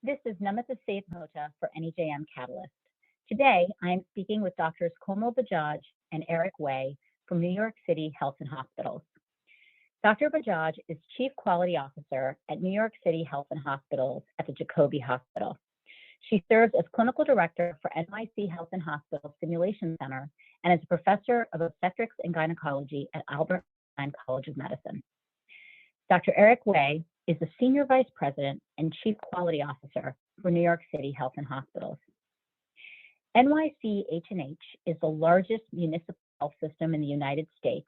This is Namita Seth Mota for NEJM Catalyst. Today, I am speaking with Drs. Komal Bajaj and Eric Wei from New York City Health Hospitals. Dr. Bajaj is Chief Quality Officer at New York City Health Hospitals at the Jacobi Hospital. She serves as Clinical Director for NYC Health Hospitals Simulation Center and is a Professor of Obstetrics and Gynecology at Albert Einstein College of Medicine. Dr. Eric Wei is the Senior Vice President and Chief Quality Officer for New York City Health Hospitals. NYC H&H is the largest municipal health system in the United States,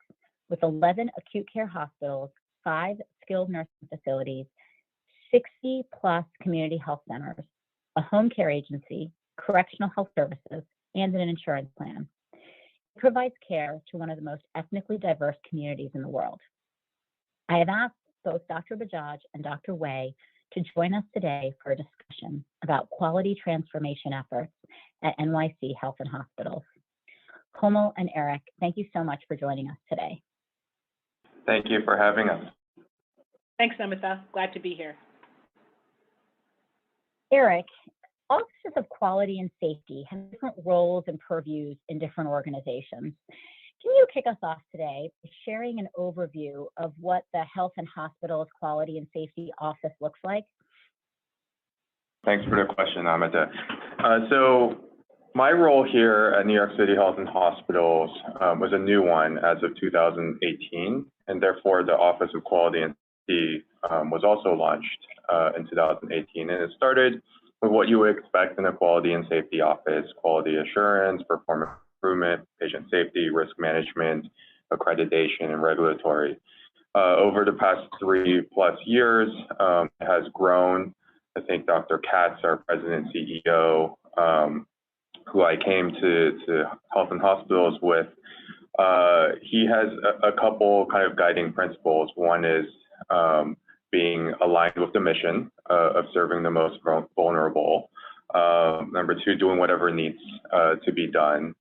with 11 acute care hospitals, 5 skilled nursing facilities, 60 plus community health centers, a home care agency, correctional health services, and an insurance plan. It provides care to one of the most ethnically diverse communities in the world. I have asked both Dr. Bajaj and Dr. Wei to join us today for a discussion about quality transformation efforts at NYC Health Hospitals. Komal and Eric, thank you so much for joining us today. Thank you for having us. Thanks, Namita. Glad to be here. Eric, offices of quality and safety have different roles and purviews in different organizations. Can you kick us off today by sharing an overview of what the Health Hospitals Quality and Safety Office looks like? Thanks for the question, Amita. So my role here at New York City Health Hospitals was a new one as of 2018, and therefore the Office of Quality and Safety was also launched in 2018. And it started with what you would expect in a quality and safety office: quality assurance, performance improvement, patient safety, risk management, accreditation, and regulatory. Over the past 3+ years, it has grown. I think Dr. Katz, our president and CEO, who I came to Health Hospitals with, he has a couple kind of guiding principles. One is being aligned with the mission of serving the most vulnerable. Number 2, doing whatever needs to be done.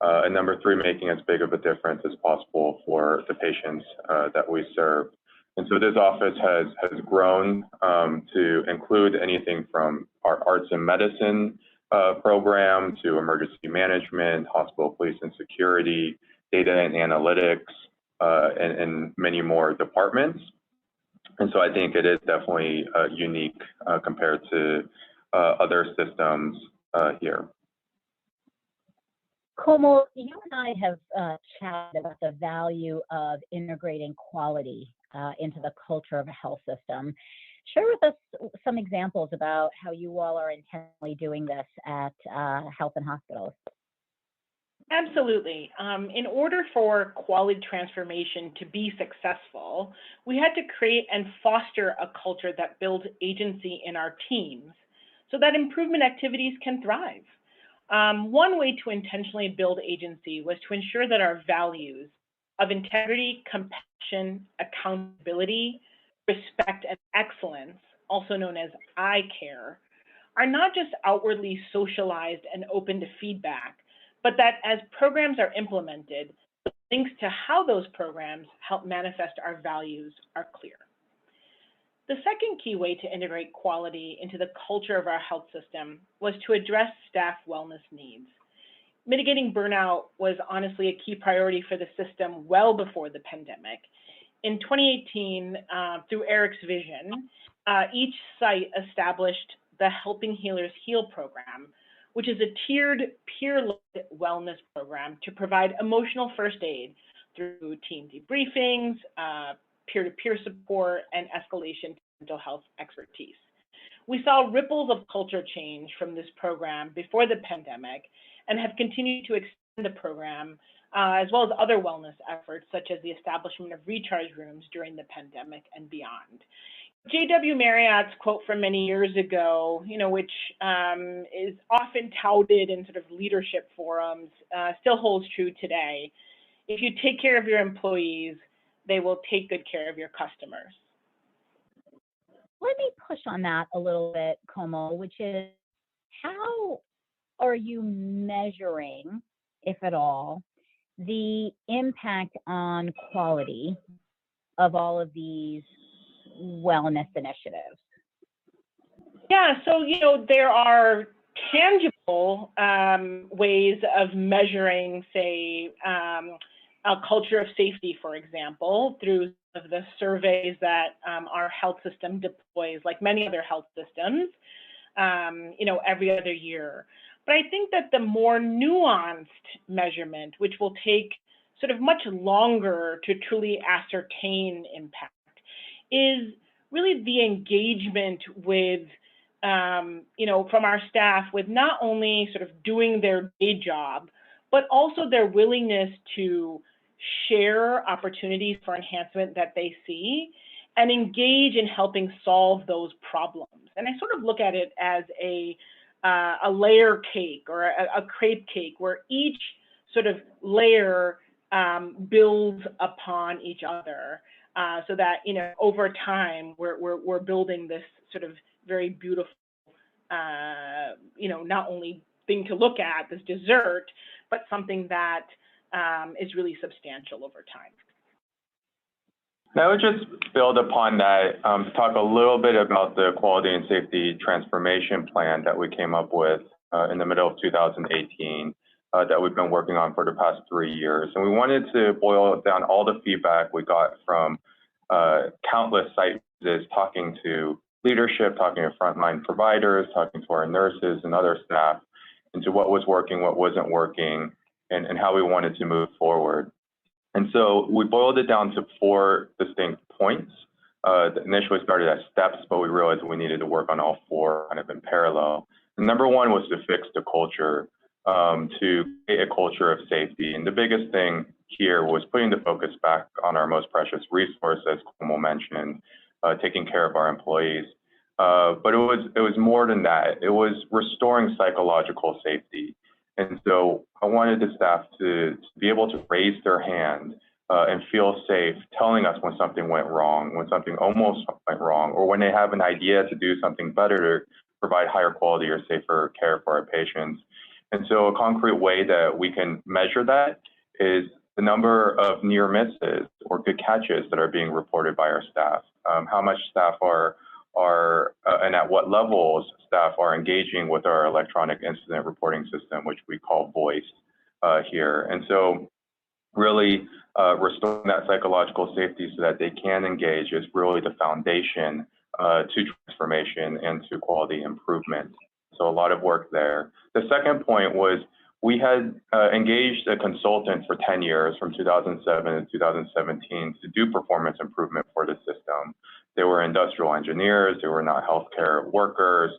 And number 3, making as big of a difference as possible for the patients that we serve. And so this office has grown to include anything from our arts and medicine program to emergency management, hospital police and security, data and analytics, and many more departments. And so I think it is definitely unique compared to other systems here. Komal, you and I have chatted about the value of integrating quality into the culture of a health system. Share with us some examples about how you all are intentionally doing this at Health Hospitals. Absolutely. In order for quality transformation to be successful, we had to create and foster a culture that builds agency in our teams so that improvement activities can thrive. One way to intentionally build agency was to ensure that our values of integrity, compassion, accountability, respect, and excellence, also known as I care, are not just outwardly socialized and open to feedback, but that as programs are implemented, the links to how those programs help manifest our values are clear. The second key way to integrate quality into the culture of our health system was to address staff wellness needs. Mitigating burnout was honestly a key priority for the system well before the pandemic. In 2018, through Eric's vision, each site established the Helping Healers Heal program, which is a tiered peer-led wellness program to provide emotional first aid through team debriefings, peer-to-peer support, and escalation to mental health expertise. We saw ripples of culture change from this program before the pandemic and have continued to extend the program, as well as other wellness efforts, such as the establishment of recharge rooms during the pandemic and beyond. J.W. Marriott's quote from many years ago, which is often touted in sort of leadership forums, still holds true today. If you take care of your employees, they will take good care of your customers. Let me push on that a little bit, Komal, which is how are you measuring, if at all, the impact on quality of all of these wellness initiatives? Yeah, so, there are tangible ways of measuring, say, a culture of safety, for example, through the surveys that our health system deploys, like many other health systems, every other year. But I think that the more nuanced measurement, which will take sort of much longer to truly ascertain impact, is really the engagement with, from our staff with not only sort of doing their day job, but also their willingness to share opportunities for enhancement that they see and engage in helping solve those problems. And I sort of look at it as a layer cake or a crepe cake where each sort of layer builds upon each other, so that over time we're building this sort of very beautiful, not only thing to look at, this dessert, but something that is really substantial over time. And I would just build upon that to talk a little bit about the quality and safety transformation plan that we came up with in the middle of 2018 that we've been working on for the past 3 years. And we wanted to boil down all the feedback we got from countless site visits, talking to leadership, talking to frontline providers, talking to our nurses and other staff, into what was working, what wasn't working, and how we wanted to move forward. And so we boiled it down to 4 distinct points that initially started as steps, but we realized we needed to work on all 4 kind of in parallel. And number 1 was to fix the culture, to create a culture of safety. And the biggest thing here was putting the focus back on our most precious resource, as Cuomo mentioned, taking care of our employees. But it was more than that. It was restoring psychological safety. And so I wanted the staff to be able to raise their hand and feel safe telling us when something went wrong, when something almost went wrong, or when they have an idea to do something better to provide higher quality or safer care for our patients. And so a concrete way that we can measure that is the number of near misses or good catches that are being reported by our staff, how much staff are and at what levels staff are engaging with our electronic incident reporting system, which we call VOICE here. And so really restoring that psychological safety so that they can engage is really the foundation to transformation and to quality improvement. So a lot of work there. The second point was we had engaged a consultant for 10 years from 2007 to 2017 to do performance improvement for the system. They were industrial engineers, they were not healthcare workers,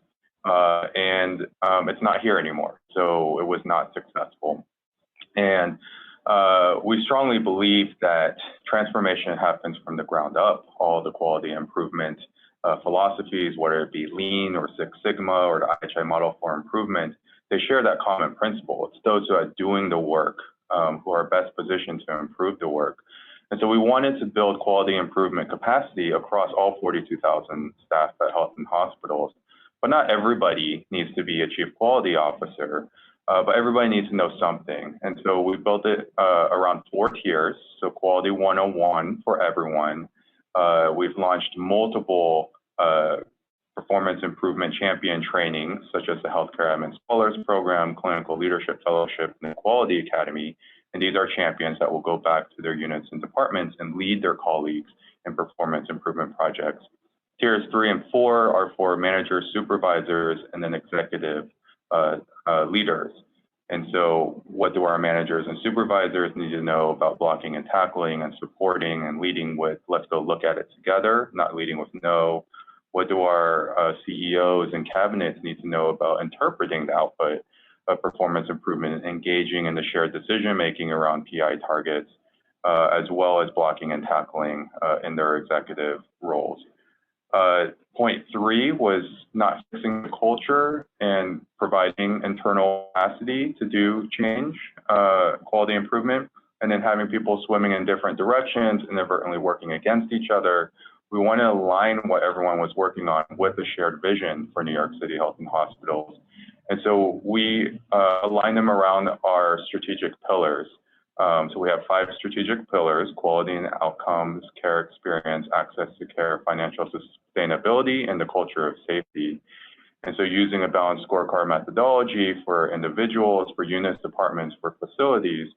and it's not here anymore. So it was not successful. And we strongly believe that transformation happens from the ground up. All the quality improvement philosophies, whether it be Lean or Six Sigma or the IHI model for improvement, they share that common principle. It's those who are doing the work who are best positioned to improve the work. And so we wanted to build quality improvement capacity across all 42,000 staff at health and hospitals. But not everybody needs to be a chief quality officer, but everybody needs to know something. And so we built it around 4 tiers. So Quality 101 for everyone. We've launched multiple performance improvement champion training, such as the Healthcare Admin Scholars Program, Clinical Leadership Fellowship, and the Quality Academy. And these are champions that will go back to their units and departments and lead their colleagues in performance improvement projects. Tiers 3 and 4 are for managers, supervisors, and then executive leaders. And so what do our managers and supervisors need to know about blocking and tackling and supporting and leading with, let's go look at it together, not leading with no? What do our CEOs and cabinets need to know about interpreting the output of performance improvement and engaging in the shared decision-making around PI targets, as well as blocking and tackling in their executive roles? Point 3 was not fixing the culture and providing internal capacity to do change, quality improvement, and then having people swimming in different directions, inadvertently working against each other. We want to align what everyone was working on with a shared vision for New York City Health and Hospitals. And so we align them around our strategic pillars. So we have 5 strategic pillars: quality and outcomes, care experience, access to care, financial sustainability, and the culture of safety. And so using a balanced scorecard methodology for individuals, for units, departments, for facilities,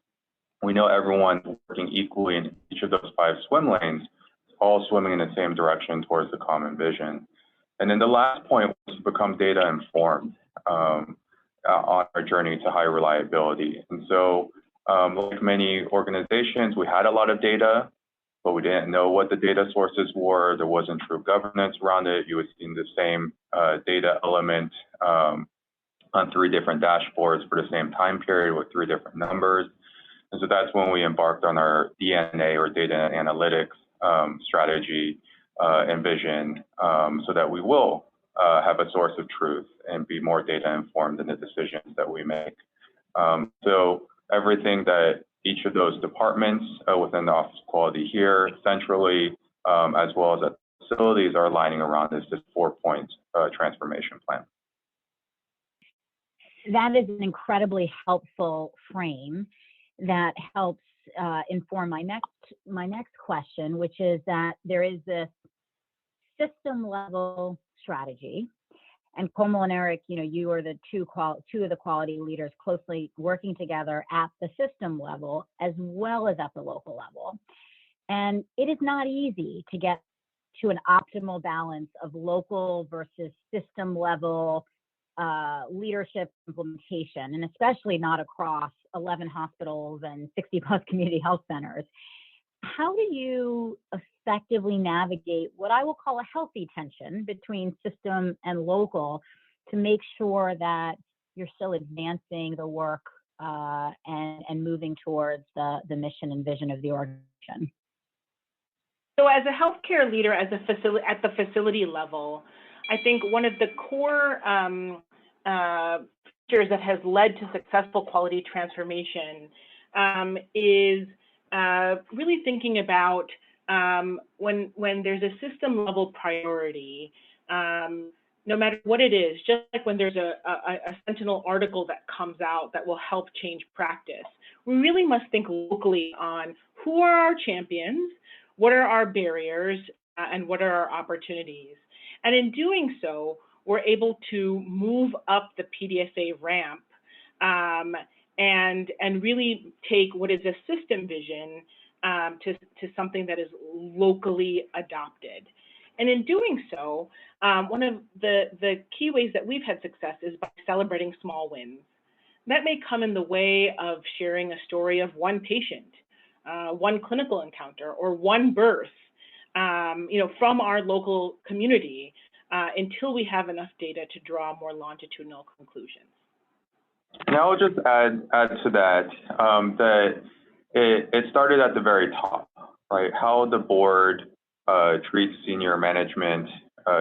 we know everyone's working equally in each of those 5 swim lanes, all swimming in the same direction towards the common vision. And then the last point was to become data informed on our journey to high reliability. And so like many organizations, we had a lot of data, but we didn't know what the data sources were. There wasn't true governance around it. You would see the same data element on 3 different dashboards for the same time period with 3 different numbers. And so that's when we embarked on our DNA, or data analytics strategy and vision, so that we will have a source of truth and be more data informed in the decisions that we make. So everything that each of those departments within the Office of Quality here centrally, as well as at facilities, are aligning around this 4-point transformation plan. That is an incredibly helpful frame that helps inform my next question, which is that there is this system level strategy. And Komal and Eric, you are the two of the quality leaders closely working together at the system level as well as at the local level. And it is not easy to get to an optimal balance of local versus system level leadership implementation, and especially not across 11 hospitals and 60 plus community health centers. How do you effectively navigate what I will call a healthy tension between system and local to make sure that you're still advancing the work and moving towards the mission and vision of the organization? So as a healthcare leader, at the facility level, I think one of the core features that has led to successful quality transformation is really thinking about when there's a system level priority, no matter what it is, just like when there's a Sentinel article that comes out that will help change practice, we really must think locally on who are our champions, what are our barriers, and what are our opportunities. And in doing so, we're able to move up the PDSA ramp and really take what is a system vision to something that is locally adopted. And in doing so, one of the key ways that we've had success is by celebrating small wins. That may come in the way of sharing a story of one patient, one clinical encounter, or one birth, from our local community until we have enough data to draw more longitudinal conclusions. And I'll just add to that, that it started at the very top, right? How the board treats senior management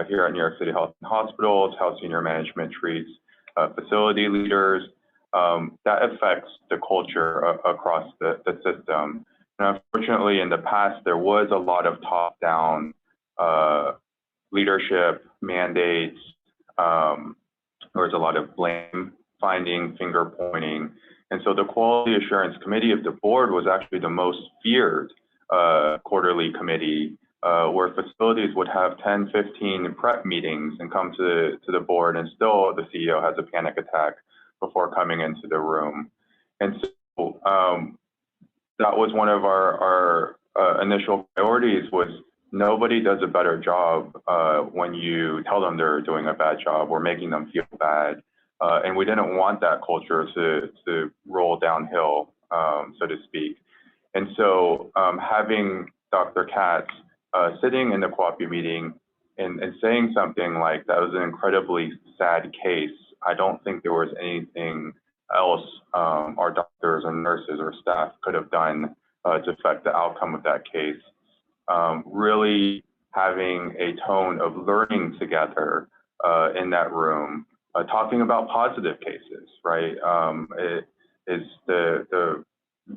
here at New York City Health Hospitals, how senior management treats facility leaders, that affects the culture across the system. And unfortunately, in the past, there was a lot of top-down leadership mandates. There was a lot of blame finding, finger pointing. And so the Quality Assurance Committee of the board was actually the most feared quarterly committee where facilities would have 10, 15 prep meetings and come to the board, and still the CEO has a panic attack before coming into the room. And so that was one of our initial priorities, was nobody does a better job when you tell them they're doing a bad job or making them feel bad. And we didn't want that culture to roll downhill, so to speak. And so having Dr. Katz sitting in the QAPI meeting and saying something like, that was an incredibly sad case. I don't think there was anything else our doctors and nurses or staff could have done to affect the outcome of that case. Really having a tone of learning together in that room, talking about positive cases, right? It is the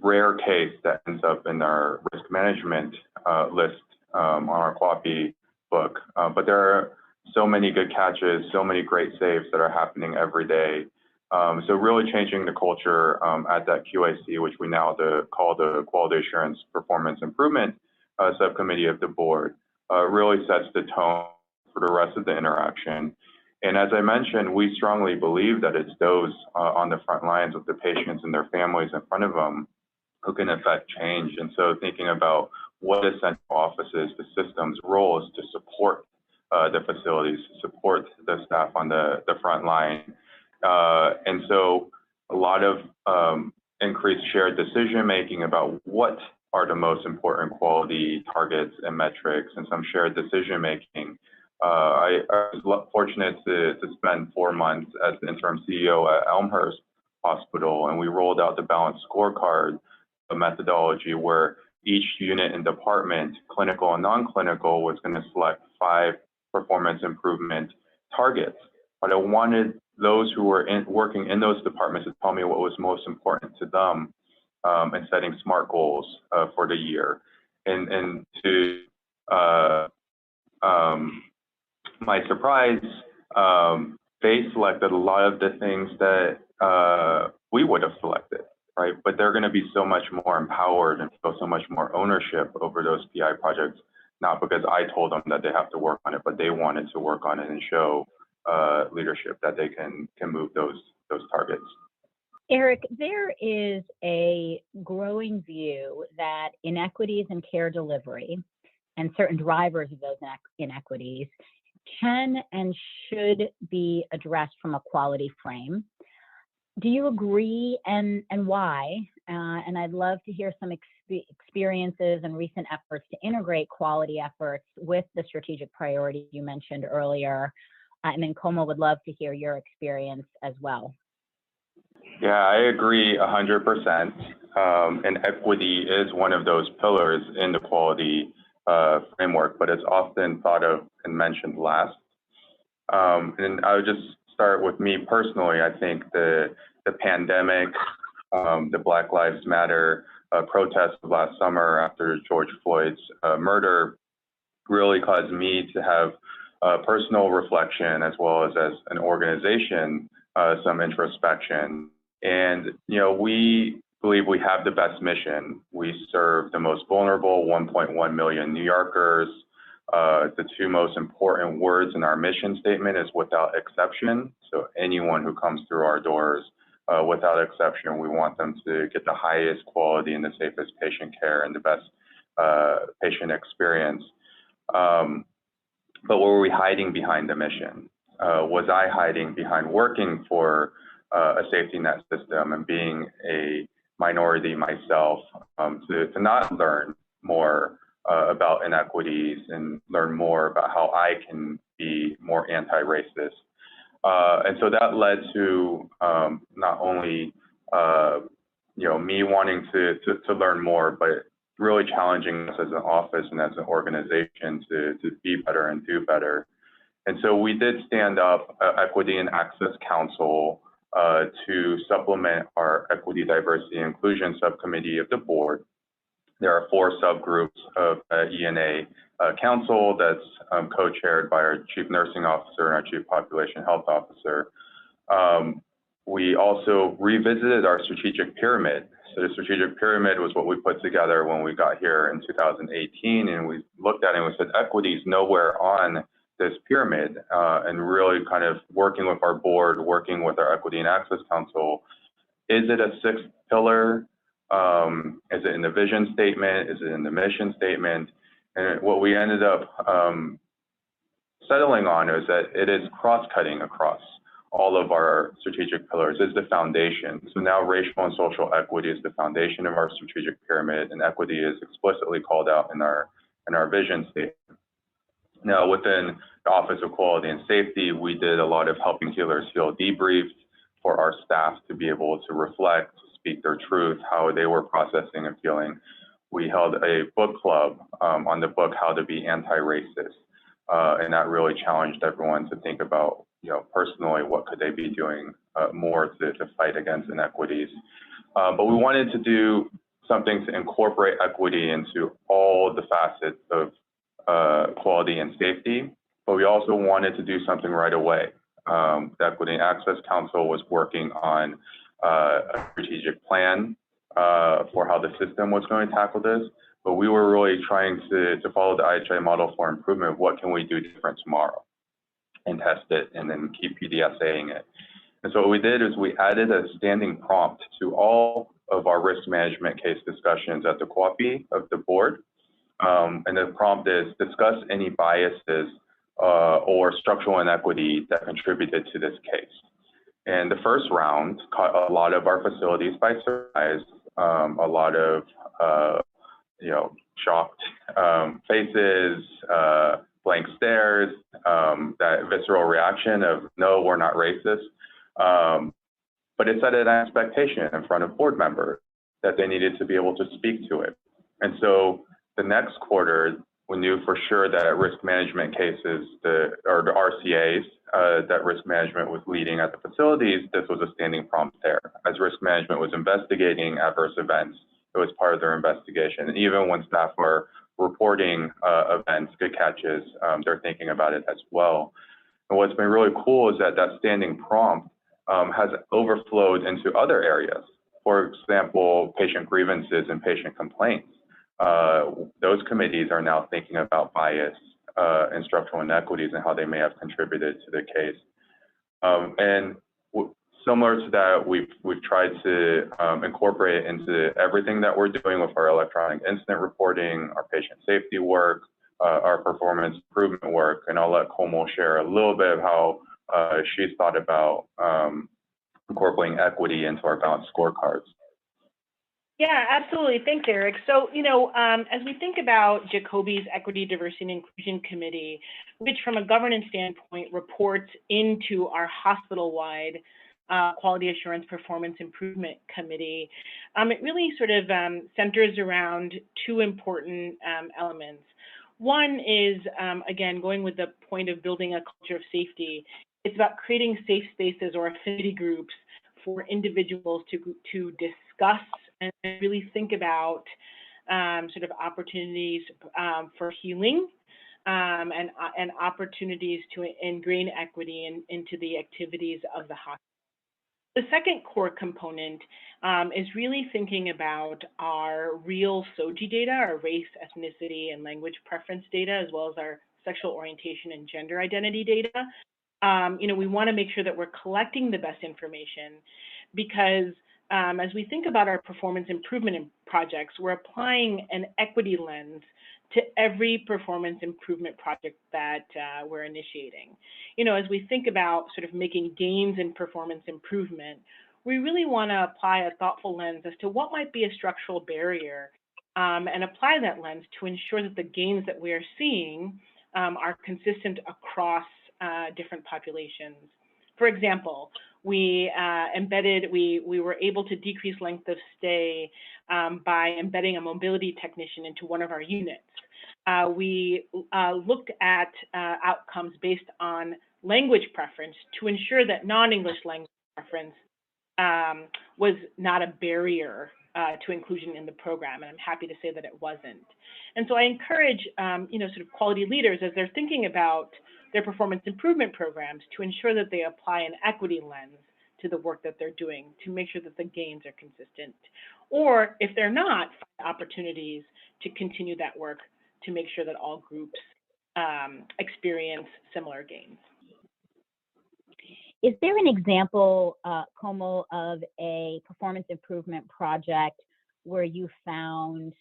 rare case that ends up in our risk management list on our QAPI book. But there are so many good catches, so many great saves that are happening every day. So really changing the culture at that QAC, which we now call the Quality Assurance Performance Improvement Subcommittee of the board, really sets the tone for the rest of the interaction. And as I mentioned, we strongly believe that it's those on the front lines with the patients and their families in front of them who can affect change. And so thinking about what a central office's, the system's role is to support the facilities, support the staff on the front line. And so a lot of increased shared decision-making about what are the most important quality targets and metrics, and some shared decision-making. I was fortunate to spend 4 months as the interim CEO at Elmhurst Hospital, and we rolled out the balanced scorecard, a methodology where each unit and department, clinical and non-clinical, was going to select 5 performance improvement targets. But I wanted those who were working in those departments to tell me what was most important to them in setting SMART goals for the year. And to my surprise, they selected a lot of the things that we would have selected, right? But they're going to be so much more empowered and feel so much more ownership over those PI projects, not because I told them that they have to work on it, but they wanted to work on it and show leadership that they can move those targets. Eric, there is a growing view that inequities in care delivery and certain drivers of those inequities can and should be addressed from a quality frame. Do you agree, and why? And I'd love to hear some experiences and recent efforts to integrate quality efforts with the strategic priority you mentioned earlier. And then Como would love to hear your experience as well. Yeah, I agree 100%. And equity is one of those pillars in the quality framework, but it's often thought of and mentioned last. And I would just start with me personally. I think the pandemic, the Black Lives Matter protests of last summer after George Floyd's murder really caused me to have personal reflection as well as an organization, some introspection. And, you know, we believe we have the best mission. We serve the most vulnerable 1.1 million New Yorkers. The 2 most important words in our mission statement is without exception. So anyone who comes through our doors, without exception, we want them to get the highest quality and the safest patient care and the best patient experience. But were we hiding behind the mission? Was I hiding behind working for a safety net system and being a minority myself to not learn more about inequities and learn more about how I can be more anti-racist? And so that led to not only me wanting to learn more, but really challenging us as an office and as an organization to be better and do better. And so we did stand up Equity and Access Council to supplement our Equity, Diversity, and Inclusion Subcommittee of the board. There are 4 subgroups of ENA Council that's co-chaired by our Chief Nursing Officer and our Chief Population Health Officer. We also revisited our strategic pyramid. So the strategic pyramid was what we put together when we got here in 2018, and we looked at it and we said, equity is nowhere on this pyramid, and really kind of working with our board, working with our Equity and Access Council. Is it a 6th pillar? Is it in the vision statement? Is it in the mission statement? And what we ended up settling on is that it is cross-cutting across all of our strategic pillars, is the foundation. So now racial and social equity is the foundation of our strategic pyramid, and equity is explicitly called out in our vision statement. Now, within the Office of Quality and Safety, we did a lot of helping healers heal debriefs for our staff to be able to reflect, speak their truth, how they were processing and feeling. We held a book club on the book How to Be Anti-Racist, and that really challenged everyone to think about, personally, what could they be doing more to fight against inequities. But we wanted to do something to incorporate equity into all the facets of quality and safety, but we also wanted to do something right away. The Equity and Access Council was working on a strategic plan for how the system was going to tackle this, but we were really trying to follow the IHI model for improvement. What can we do different tomorrow? and test it and then keep PDSAing it. And so what we did is we added a standing prompt to all of our risk management case discussions at the COAPI of the board. And the prompt is discuss any biases or structural inequity that contributed to this case. And the first round caught a lot of our facilities by surprise, a lot of shocked faces, blank stares, that visceral reaction of no, we're not racist. But it set an expectation in front of board members that they needed to be able to speak to it. And so the next quarter, we knew for sure that risk management cases, the RCAs that risk management was leading at the facilities, this was a standing prompt there. As risk management was investigating adverse events, it was part of their investigation. And even when staff are reporting events, good catches, they're thinking about it as well. And what's been really cool is that that standing prompt has overflowed into other areas. For example, patient grievances and patient complaints. Those committees are now thinking about bias and structural inequities and how they may have contributed to the case. Similar to that, we've tried to incorporate it into everything that we're doing with our electronic incident reporting, our patient safety work, our performance improvement work, and I'll let Komal share a little bit of how she's thought about incorporating equity into our balanced scorecards. Yeah, absolutely. Thanks, Eric. So, as we think about Jacoby's Equity, Diversity, and Inclusion Committee, which from a governance standpoint reports into our hospital-wide Quality Assurance Performance Improvement Committee, it really sort of centers around two important elements. One is, again, going with the point of building a culture of safety. It's about creating safe spaces or affinity groups for individuals to discuss and really think about sort of opportunities for healing and opportunities to ingrain equity into the activities of the hospital. The second core component is really thinking about our real SOGI data, our race, ethnicity, and language preference data, as well as our sexual orientation and gender identity data. We want to make sure that we're collecting the best information because as we think about our performance improvement projects, we're applying an equity lens to every performance improvement project that we're initiating. As we think about sort of making gains in performance improvement, we really want to apply a thoughtful lens as to what might be a structural barrier and apply that lens to ensure that the gains that we are seeing are consistent across different populations. For example, we were able to decrease length of stay by embedding a mobility technician into one of our units. We looked at outcomes based on language preference to ensure that non-English language preference was not a barrier to inclusion in the program, and I'm happy to say that it wasn't. And so I encourage, sort of quality leaders as they're thinking about their performance improvement programs to ensure that they apply an equity lens to the work that they're doing to make sure that the gains are consistent. Or if they're not, find opportunities to continue that work to make sure that all groups experience similar gains. Is there an example, Komal, of a performance improvement project where you found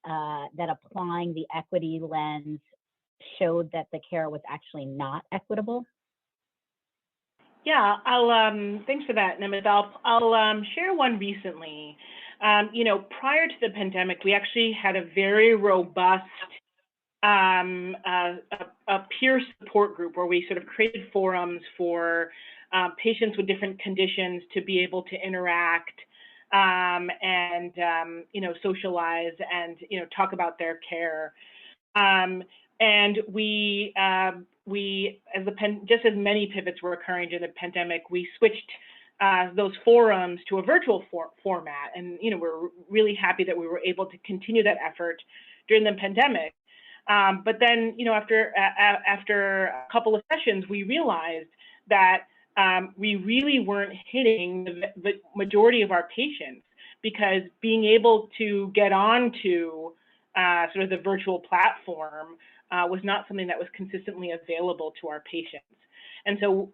that applying the equity lens showed that the care was actually not equitable? Yeah, thanks for that, Nimit. I'll share one recently. Prior to the pandemic, we actually had a very robust a peer support group where we sort of created forums for patients with different conditions to be able to interact and socialize and talk about their care. And we just as many pivots were occurring during the pandemic, we switched those forums to a virtual format. And we're really happy that we were able to continue that effort during the pandemic. But then, after a couple of sessions, we realized that we really weren't hitting the majority of our patients because being able to get onto sort of the virtual platform was not something that was consistently available to our patients. And so,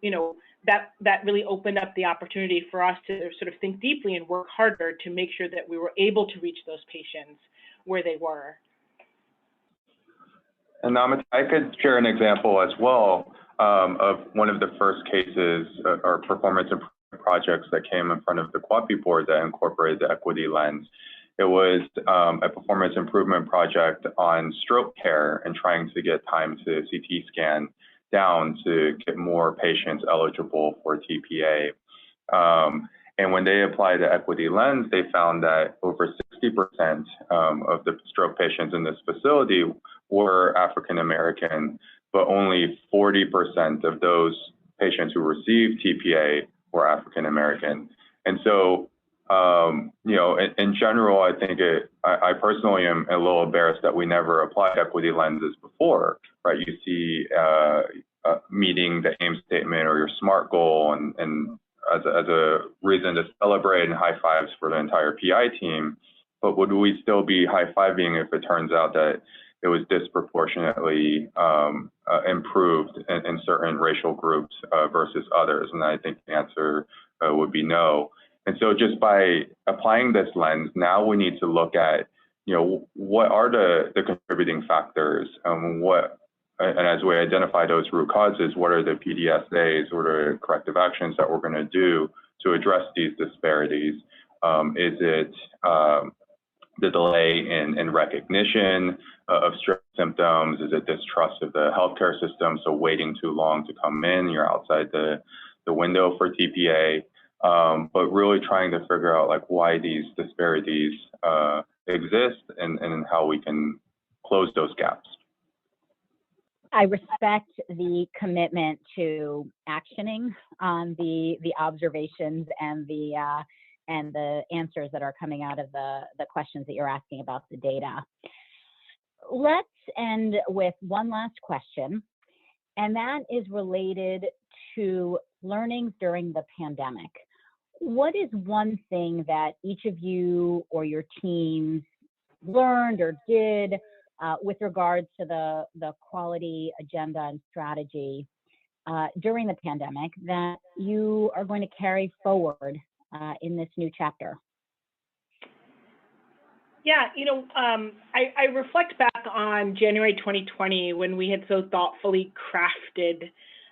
that really opened up the opportunity for us to sort of think deeply and work harder to make sure that we were able to reach those patients where they were. And I could share an example as well of one of the first cases or performance improvement projects that came in front of the QAPI board that incorporated the equity lens. It was a performance improvement project on stroke care and trying to get time to CT scan down to get more patients eligible for TPA. And when they applied the equity lens, they found that over 60% of the stroke patients in this facility were African American, but only 40% of those patients who received TPA were African American. And so, in general, I think I personally am a little embarrassed that we never applied equity lenses before, right? You see meeting the AIM statement or your SMART goal and as a reason to celebrate and high fives for the entire PI team. But would we still be high fiving if it turns out that it was disproportionately improved in certain racial groups versus others? And I think the answer would be no. And so just by applying this lens, now we need to look at, what are the contributing factors? And as we identify those root causes, what are the PDSAs or the corrective actions that we're going to do to address these disparities? Is it the delay in recognition of stroke symptoms? Is it distrust of the healthcare system? So waiting too long to come in, you're outside the window for TPA. But really trying to figure out why these disparities exist and how we can close those gaps. I respect the commitment to actioning on the observations and the answers that are coming out of the questions that you're asking about the data. Let's end with one last question, and that is related to learnings during the pandemic. What is one thing that each of you or your teams learned or did with regards to the quality agenda and strategy during the pandemic that you are going to carry forward in this new chapter? Yeah, I reflect back on January 2020 when we had so thoughtfully crafted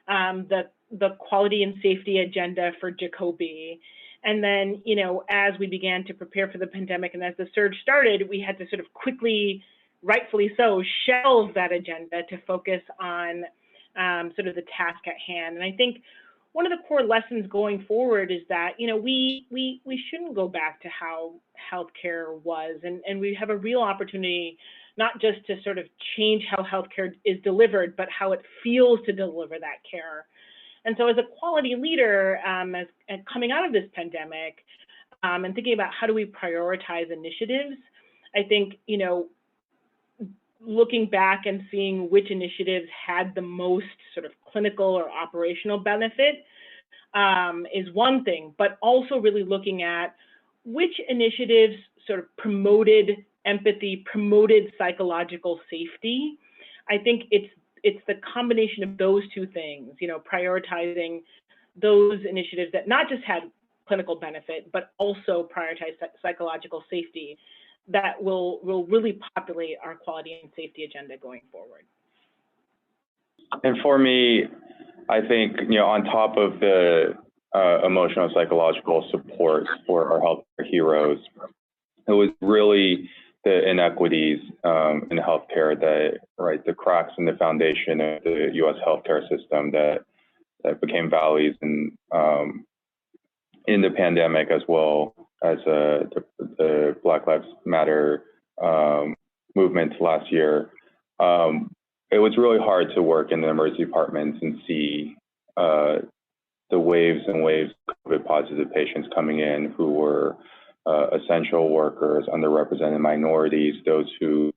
the quality and safety agenda for Jacobi. And then, as we began to prepare for the pandemic and as the surge started, we had to sort of quickly, rightfully so, shelve that agenda to focus on sort of the task at hand. And I think one of the core lessons going forward is that, we shouldn't go back to how healthcare was, and we have a real opportunity not just to sort of change how healthcare is delivered, but how it feels to deliver that care. And so as a quality leader, and coming out of this pandemic, and thinking about how do we prioritize initiatives, I think, looking back and seeing which initiatives had the most sort of clinical or operational benefit is one thing, but also really looking at which initiatives sort of promoted empathy, promoted psychological safety. I think it's the combination of those two things, prioritizing those initiatives that not just had clinical benefit, but also prioritize psychological safety that will really populate our quality and safety agenda going forward. And for me, I think, on top of the emotional and psychological support for our healthcare heroes, it was really the inequities in healthcare the cracks in the foundation of the U.S. healthcare system that became valleys in the pandemic, as well as the Black Lives Matter movement last year. It was really hard to work in the emergency departments and see the waves and waves of COVID-positive patients coming in who were essential workers, underrepresented minorities, those who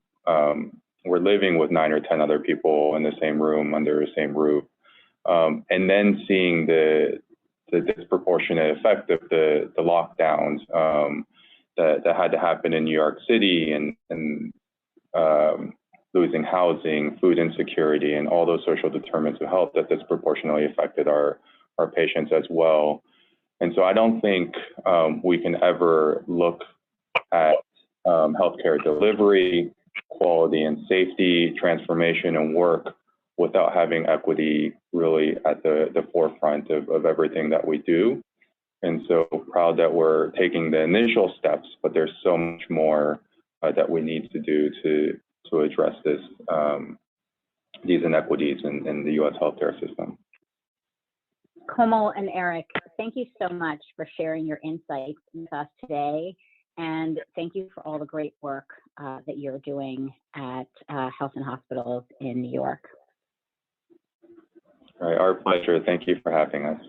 were living with 9 or 10 other people in the same room under the same roof, and then seeing the disproportionate effect of the lockdowns that had to happen in New York City and losing housing, food insecurity, and all those social determinants of health that disproportionately affected our patients as well. And so I don't think we can ever look at healthcare delivery, quality and safety, transformation and work without having equity really at the forefront of everything that we do. And so proud that we're taking the initial steps, but there's so much more that we need to do to address these inequities in the U.S. healthcare system. Komal and Eric, thank you so much for sharing your insights with us today. And thank you for all the great work that you're doing at Health and Hospitals in New York. All right, our pleasure. Thank you for having us.